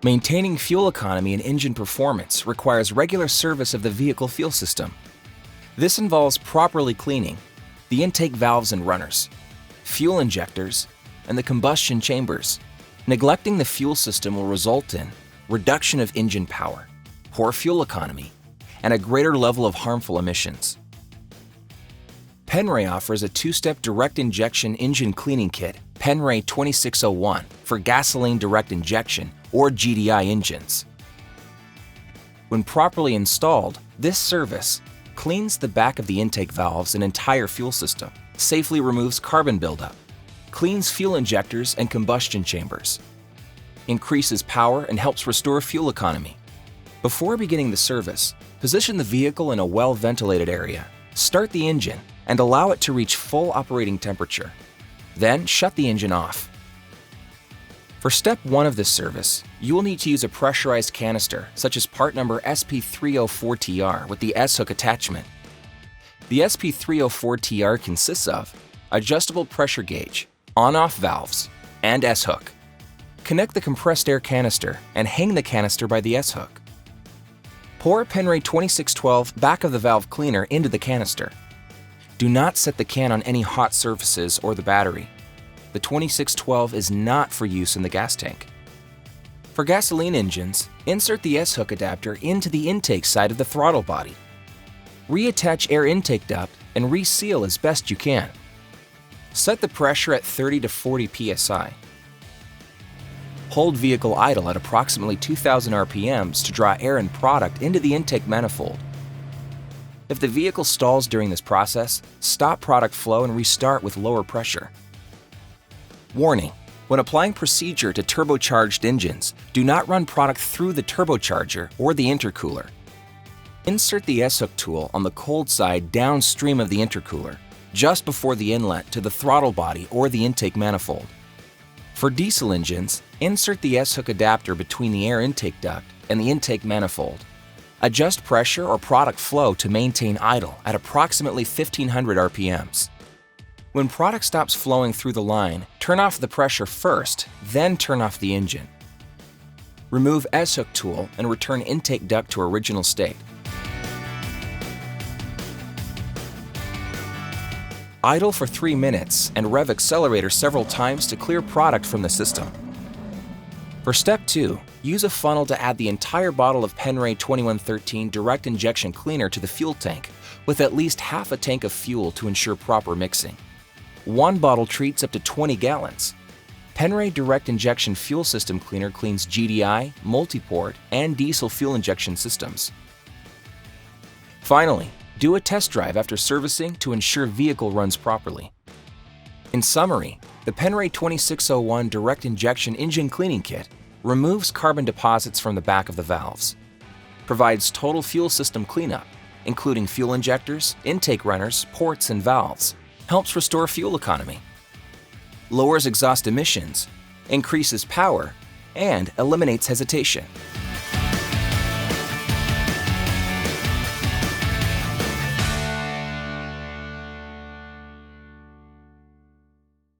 Maintaining fuel economy and engine performance requires regular service of the vehicle fuel system. This involves properly cleaning the intake valves and runners, fuel injectors, and the combustion chambers. Neglecting the fuel system will result in reduction of engine power, poor fuel economy, and a greater level of harmful emissions. Penray offers a two-step direct injection engine cleaning kit, Penray 2601, for gasoline direct injection or GDI engines. When properly installed, this service cleans the back of the intake valves and entire fuel system, safely removes carbon buildup, cleans fuel injectors and combustion chambers, increases power and helps restore fuel economy. Before beginning the service, position the vehicle in a well-ventilated area, start the engine, and allow it to reach full operating temperature. Then shut the engine off. For step 1 of this service, you will need to use a pressurized canister such as part number SP304TR with the S-hook attachment. The SP304TR consists of adjustable pressure gauge, on-off valves, and S-hook. Connect the compressed air canister and hang the canister by the S-hook. Pour Penray 2612 back of the valve cleaner into the canister. Do not set the can on any hot surfaces or the battery. The 2612 is not for use in the gas tank. For gasoline engines, insert the S-hook adapter into the intake side of the throttle body. Reattach air intake duct and reseal as best you can. Set the pressure at 30 to 40 psi. Hold vehicle idle at approximately 2,000 RPMs to draw air and product into the intake manifold. If the vehicle stalls during this process, stop product flow and restart with lower pressure. Warning: when applying procedure to turbocharged engines, do not run product through the turbocharger or the intercooler. Insert the S-hook tool on the cold side downstream of the intercooler, just before the inlet to the throttle body or the intake manifold. For diesel engines, insert the S-hook adapter between the air intake duct and the intake manifold. Adjust pressure or product flow to maintain idle at approximately 1500 RPMs. When product stops flowing through the line, turn off the pressure first, then turn off the engine. Remove S-hook tool and return intake duct to original state. Idle for 3 minutes and rev accelerator several times to clear product from the system. For step 2, use a funnel to add the entire bottle of Penray 2113 direct injection cleaner to the fuel tank, with at least half a tank of fuel to ensure proper mixing. One bottle treats up to 20 gallons. Penray direct injection fuel system cleaner cleans GDI, multi-port, and diesel fuel injection systems. Finally, do a test drive after servicing to ensure vehicle runs properly. In summary, the Penray 2601 direct injection engine cleaning kit removes carbon deposits from the back of the valves, provides total fuel system cleanup, including fuel injectors, intake runners, ports, and valves, helps restore fuel economy, lowers exhaust emissions, increases power, and eliminates hesitation.